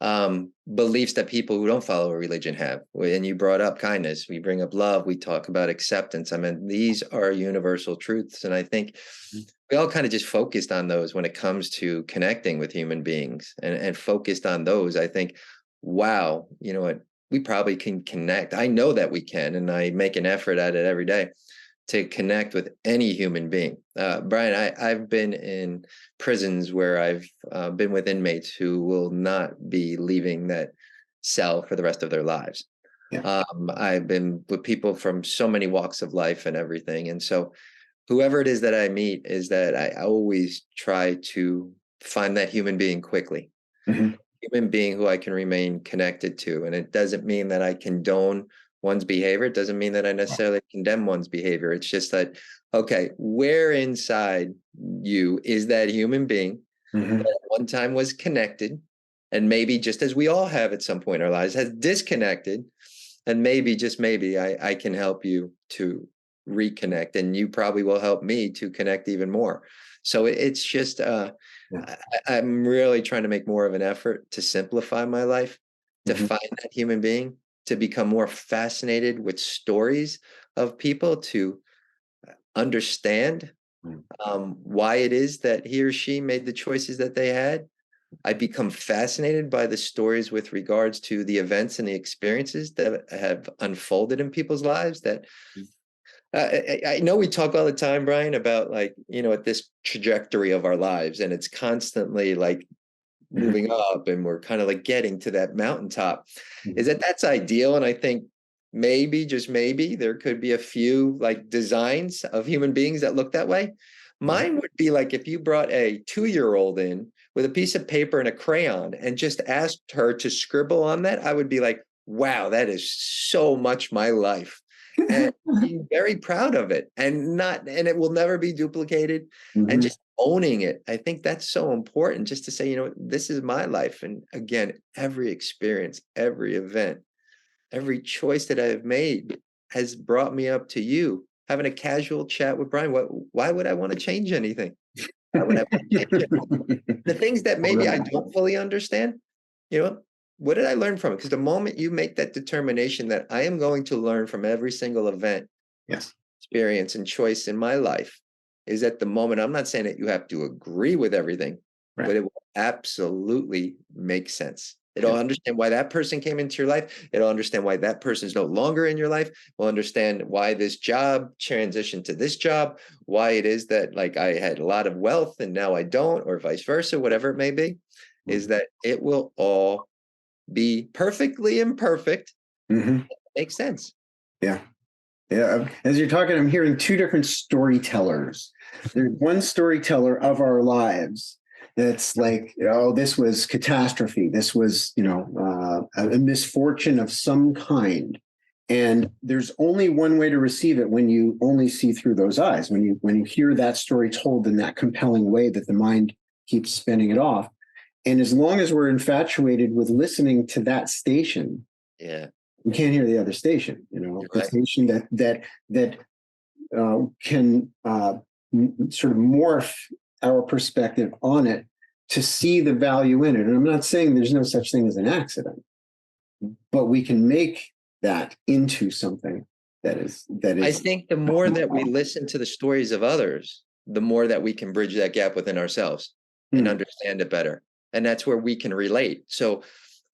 beliefs that people who don't follow a religion have. And you brought up kindness, we bring up love, we talk about acceptance. I mean, these are universal truths, and I think we all kind of just focused on those when it comes to connecting with human beings, and focused on those. I think, wow, you know what? We probably can connect. I know that we can, and I make an effort at it every day to connect with any human being. Brian, I've been in prisons where I've been with inmates who will not be leaving that cell for the rest of their lives. Yeah. I've been with people from so many walks of life and everything. And so whoever it is that I meet, is that I always try to find that human being quickly. Mm-hmm. Human being who I can remain connected to. And it doesn't mean that I condone one's behavior. It doesn't mean that I necessarily condemn one's behavior. It's just that, okay, where inside you is that human being Mm-hmm. that at one time was connected, and maybe, just as we all have at some point in our lives, has disconnected, and maybe, just maybe, I can help you to reconnect, and you probably will help me to connect even more. So it's just Yeah. I'm really trying to make more of an effort to simplify my life, to Mm-hmm. find that human being, to become more fascinated with stories of people, to understand why it is that he or she made the choices that they had. I become fascinated by the stories with regards to the events and the experiences that have unfolded in people's lives. That I know we talk all the time, Brian, about, like, at this trajectory of our lives, and it's constantly like Mm-hmm. moving up, and we're kind of like getting to that mountaintop. Is Mm-hmm. that's ideal? And I think maybe, just maybe, there could be a few like designs of human beings that look that way. Mine would be like if you brought a 2-year-old in with a piece of paper and a crayon and just asked her to scribble on that, I would be like, wow, that is so much my life. And be very proud of it, and it will never be duplicated. And Mm-hmm. just owning it, I think that's so important, just to say, this is my life. And again, every experience, every event, every choice that I've made has brought me up to you having a casual chat with Brian. Why would I want to change anything? Why would I want to change it? The things that maybe I don't fully understand, you know, what did I learn from it? Because the moment you make that determination that I am going to learn from every single event, Yes. experience, and choice in my life, is at the moment, I'm not saying that you have to agree with everything, Right. but it will absolutely make sense. It'll Yeah. understand why that person came into your life. It'll understand why that person is no longer in your life. Will understand why this job transitioned to this job, why it is that, like, I had a lot of wealth and now I don't, or vice versa, whatever it may be. Is that it will all be perfectly imperfect. Mm-hmm. Makes sense. Yeah. Yeah. As you're talking, I'm hearing two different storytellers. There's one storyteller of our lives that's like, oh, this was catastrophe. This was, a misfortune of some kind. And there's only one way to receive it when you only see through those eyes, when you hear that story told in that compelling way that the mind keeps spinning it off. And as long as we're infatuated with listening to that station, Yeah. we can't hear the other station. You're The right. station that can sort of morph our perspective on it to see the value in it. And I'm not saying there's no such thing as an accident, but we can make that into something that is I think the more that we listen to the stories of others, the more that we can bridge that gap within ourselves and understand it better. And that's where we can relate. So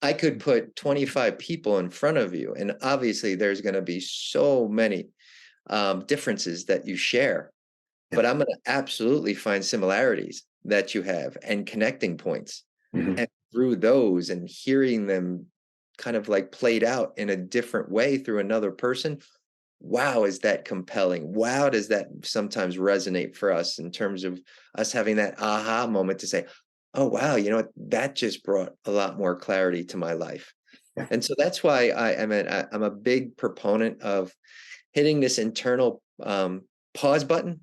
I could put 25 people in front of you, and obviously there's going to be so many differences that you share. but I'm going to absolutely find similarities that you have and connecting points. Mhm. And through those and hearing them kind of like played out in a different way through another person, wow, is that compelling? Wow, does that sometimes resonate for us in terms of us having that aha moment to say, oh, wow, you know what? That just brought a lot more clarity to my life. Yeah. And so that's why I'm a big proponent of hitting this internal pause button.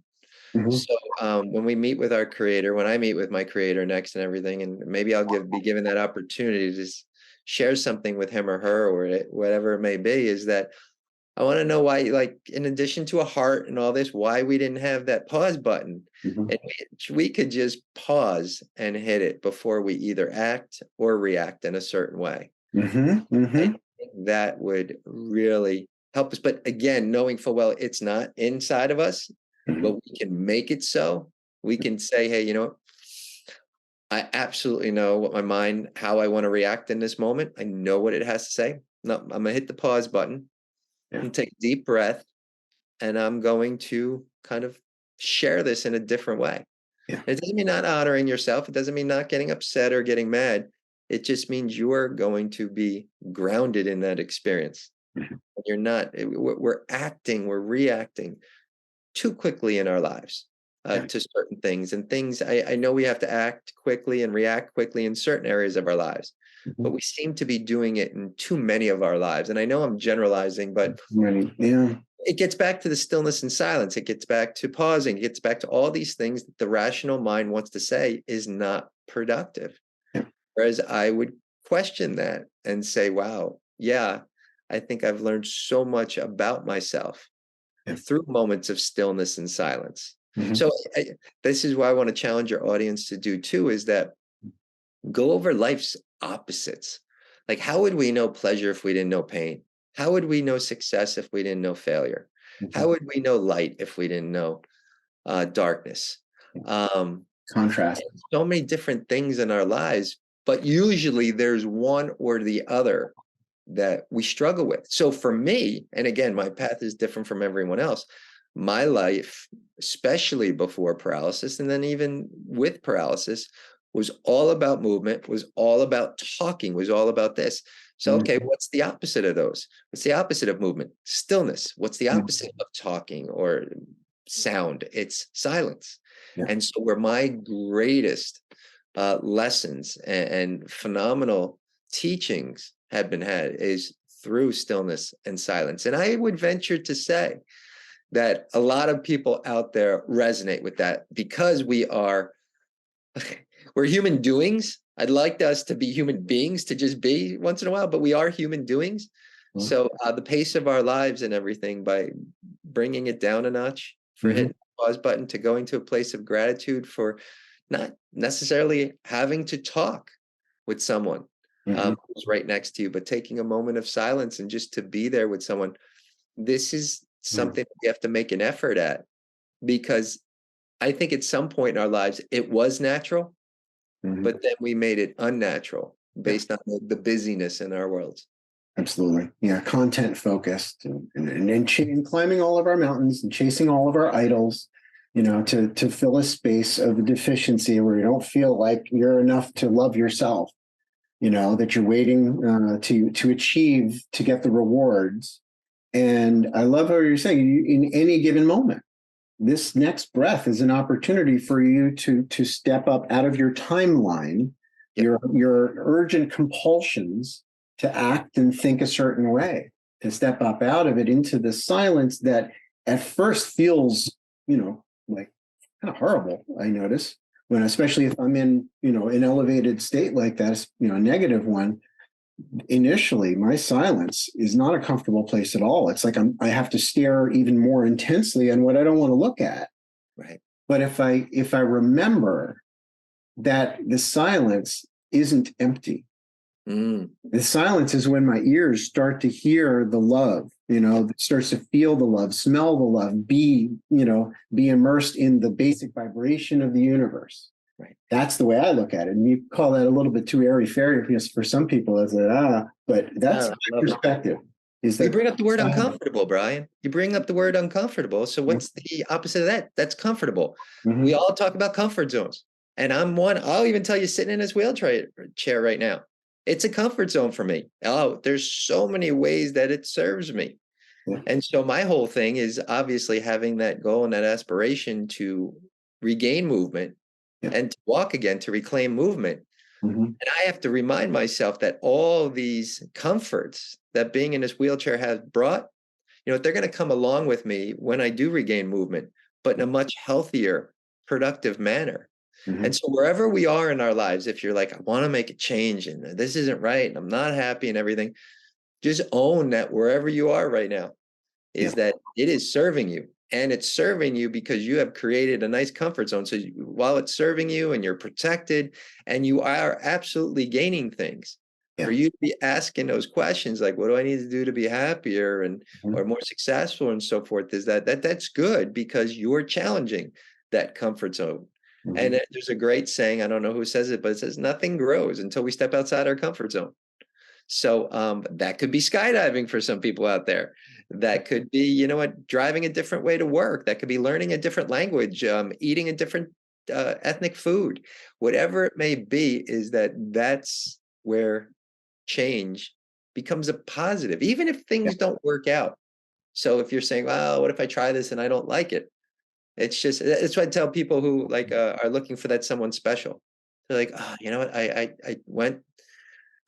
Mhm. So when we meet with our creator, when I meet with my creator next and everything, and maybe I'll be given that opportunity to share something with him or her or whatever it may be, is that I want to know why, like, in addition to a heart and all this, why we didn't have that pause button. Mhm. And we could just pause and hit it before we either act or react in a certain way. Mhm. I Mhm. think that would really help us. But again, knowing full well it's not inside of us, but Mhm. we can make it so. We can say, hey, you know what? I absolutely know what my mind, how I want to react in this moment. I know what it has to say. No, I'm going to hit the pause button Yeah. and take a deep breath, and I'm going to kind of share this in a different way. Yeah. It doesn't mean not honoring yourself. It doesn't mean not getting upset or getting mad. It just means you're going to be grounded in that experience. Mhm. You're not, we're acting, we're reacting too quickly in our lives Yeah. to certain things. And things, I know we have to act quickly and react quickly in certain areas of our lives, but Mhm. we seem to be doing it in too many of our lives. And I know I'm generalizing, but Right. Yeah. it gets back to the stillness and silence. It gets back to pausing. It gets back to all these things that the rational mind wants to say is not productive. Yeah. Whereas I would question that and say, wow, yeah, I think I've learned so much about myself Yeah. through moments of stillness and silence. Mhm. So this is why I want to challenge your audience to do too, is that go over life's opposites. Like, how would we know pleasure if we didn't know pain? How would we know success if we didn't know failure? How Mhm. would we know light if we didn't know darkness? Um, Contrast. so many different things in our lives, but usually there's one or the other that we struggle with. So for me, and again, my path is different from everyone else. My life, especially before paralysis, and then even with paralysis, was all about movement, was all about talking, was all about this. So, okay, Mhm. what's the opposite of those? What's the opposite of movement? Stillness. What's the Mhm. opposite of talking or sound? It's silence. Yeah. And so, where my greatest lessons and phenomenal teachings have been had is through stillness and silence. And I would venture to say that a lot of people out there resonate with that because we're human doings. I'd like us to be human beings, to just be once in a while, but we are human doings. Mhm. So the pace of our lives and everything, by bringing it down a notch, for Mhm. hitting the pause button, to going to a place of gratitude for not necessarily having to talk with someone Mhm. who's right next to you, but taking a moment of silence and just to be there with someone. This is Mhm. something we have to make an effort at, because I think at some point in our lives it was natural, Mhm. but then we made it unnatural Yeah. based on the busyness in our worlds. Absolutely. Yeah. Content focused and climbing all of our mountains and chasing all of our idols, to fill a space of deficiency where you don't feel like you're enough to love yourself, that you're waiting to achieve to get the rewards. And I love how you're saying in any given moment, this next breath is an opportunity for you to step up out of your timeline, Yep. your urgent compulsions to act and think a certain way, to step up out of it into the silence that at first feels, like kind of horrible. I notice when, especially if I'm in, an elevated state like that, a negative one. Initially, my silence is not a comfortable place at all. It's like I have to stare even more intensely on what I don't want to look at. Right. But if I remember that the silence isn't empty, Mm. the silence is when my ears start to hear the love, Yep. starts to feel the love, smell the love, be immersed in the basic vibration of the universe. Right. That's the way I look at it. And you call that a little bit too airy fairy for some people as but that's Yeah, I my love it. perspective. Is You that bring up the word uh, uncomfortable, Brian. You bring up the word uncomfortable. So what's the opposite of that? That's comfortable. We mhm, all talk about comfort zones. And I'm one, I'll even tell you sitting in this wheelchair chair right now. It's a comfort zone for me. Oh, there's so many ways that it serves me. yeah, And so my whole thing is obviously having that goal and that aspiration to regain movement yeah, and to walk again, to reclaim movement. mhm, And I have to remind myself that all these comforts that being in this wheelchair has brought, they're going to come along with me when I do regain movement, but in a much healthier, productive manner. mhm, And so wherever we are in our lives, if you're like, I want to make a change and this isn't right and I'm not happy and everything, just own that wherever you are right now yeah, is that it is serving you. And it's serving you because you have created a nice comfort zone. So while it's serving you and you're protected and you are absolutely gaining things, for yeah, you to be asking those questions like, what do I need to do to be happier and mhm, or more successful and so forth, is that's good because you're challenging that comfort zone. mhm, And there's a great saying, I don't know who says it, but it says nothing grows until we step outside our comfort zone. So that could be skydiving for some people out there. That could be, driving a different way to work. That could be learning a different language, eating a different ethnic food. Whatever it may be, is that's where change becomes a positive, even if yeah, things don't work out. So if you're saying, well, what if I try this and I don't like it? It's what I tell people who like are looking for that someone special. They're like, oh, you know what? I went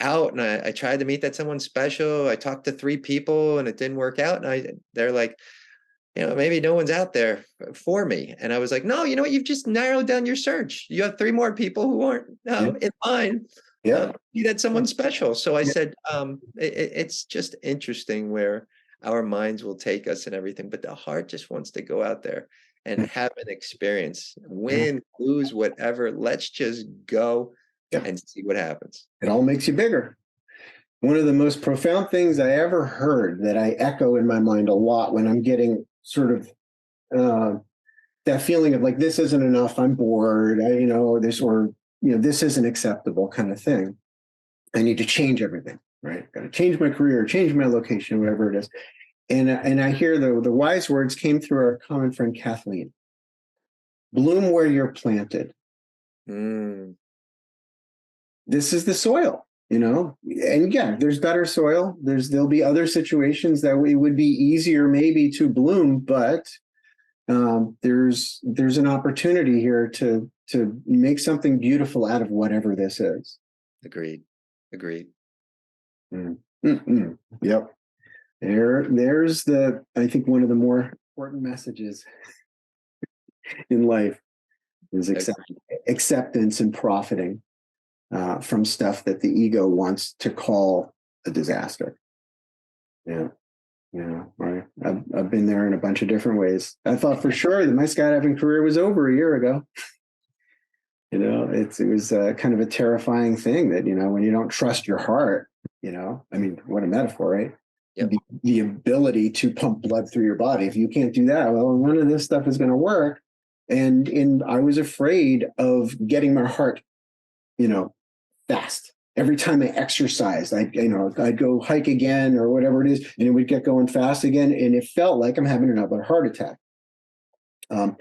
out and I tried to meet that someone special. I talked to 3 people and it didn't work out. And they're like, maybe no one's out there for me. And I was like, no, you know what? You've just narrowed down your search. You have 3 more people who aren't yeah, in line. yeah, Be that someone special. So I yeah, said, it's just interesting where our minds will take us and everything, but the heart just wants to go out there and have an experience, yeah, win, lose, whatever. Let's just go yeah. and see what happens. It all makes you bigger. One of the most profound things I ever heard that I echo in my mind a lot when I'm getting sort of uh, that feeling of like this isn't enough, I'm bored, this isn't acceptable kind of thing. I need to change everything, right? Got to change my career, change my location, whatever it is. And I hear the wise words came through our common friend Kathleen. Bloom where you're planted. Mm. This is the soil, and yeah, there's better soil. There'll be other situations that it would be easier maybe to bloom, but there's an opportunity here to make something beautiful out of whatever this is. Agreed. Agreed. Mm. Mm-mm. Yep. There's I think one of the more important messages in life is acceptance and profiting from stuff that the ego wants to call a disaster. Yeah. Yeah, right. I've been there in a bunch of different ways. I thought for sure that my skydiving career was over a year ago. It was kind of a terrifying thing that, when you don't trust your heart, I mean, what a metaphor, right? Yep. The ability to pump blood through your body. If you can't do that, well, none of this stuff is going to work. And I was afraid of getting my heart, fast. Every time I exercised, I'd go hike again or whatever it is, and it would get going fast again, and it felt like I'm having another heart attack. Um,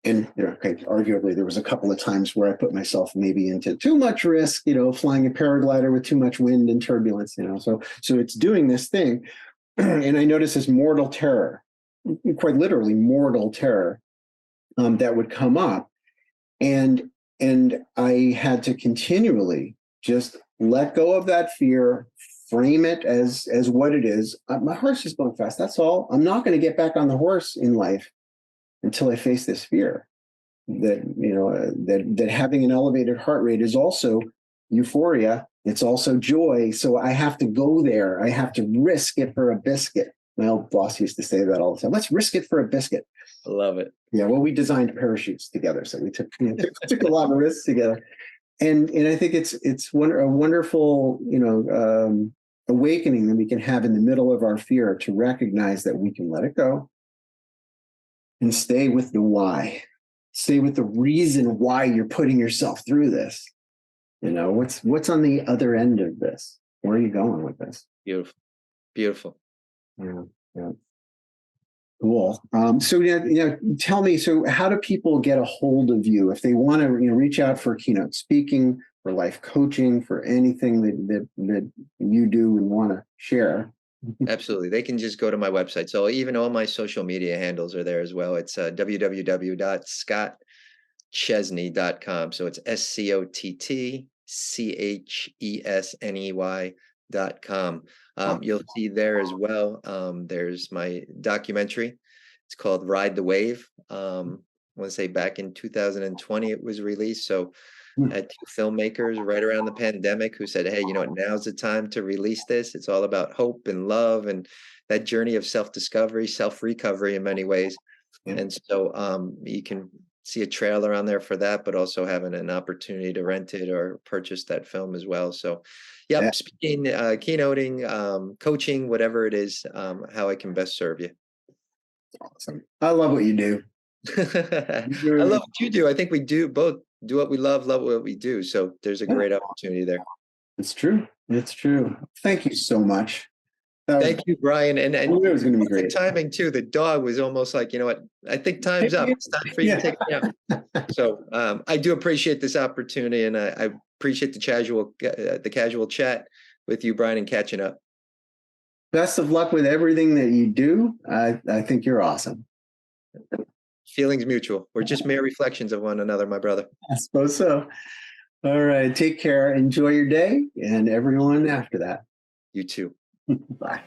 and okay, arguably, there was a couple of times where I put myself maybe into too much risk, flying a paraglider with too much wind and turbulence, So it's doing this thing, and I noticed this mortal terror, quite literally mortal terror, that would come up, and I had to continually just let go of that fear, frame it as what it is. My heart's just going fast. That's all. I'm not going to get back on the horse in life until I face this fear. That having an elevated heart rate is also euphoria. It's also joy. So I have to go there. I have to risk it for a biscuit. My old boss used to say that all the time. Let's risk it for a biscuit. I love it. Yeah, well, we designed parachutes together, so we took a lot of risks together, and I think it's a wonderful awakening that we can have in the middle of our fear to recognize that we can let it go and stay with the why, stay with the reason why you're putting yourself through this. What's on the other end of this? Where are you going with this? Beautiful. Beautiful. Yeah. Yeah. Cool. So tell me. So, how do people get a hold of you if they want to, reach out for keynote speaking, for life coaching, for anything that you do and want to share? Absolutely. They can just go to my website. So even all my social media handles are there as well. It's www.scottchesney.com. So it's ScottChesney.com. You'll see there as well. There's my documentary. It's called Ride the Wave. I want to say back in 2020 it was released. So had two filmmakers right around the pandemic who said, hey, now's the time to release this. It's all about hope and love and that journey of self-discovery, self-recovery in many ways. Yeah. And so you can see a trailer on there for that, but also having an opportunity to rent it or purchase that film as well. So Yeah. speaking, keynoting, coaching, whatever it is, how I can best serve you. Awesome. I love what you do. I love what you do. I think we do both do what we love what we do. So there's a great opportunity there. It's true. It's true. Thank you so much. Thank you, Brian. And it was going to be perfect great. timing too. The dog was almost like, you know what? I think time's up. It's time for you to take me out. So I do appreciate this opportunity, and I appreciate the casual chat with you, Brian, and catching up. Best of luck with everything that you do. I think you're awesome. Feelings mutual. We're just mere reflections of one another, my brother. I suppose so. All right. Take care. Enjoy your day, and everyone after that. You too. Bye.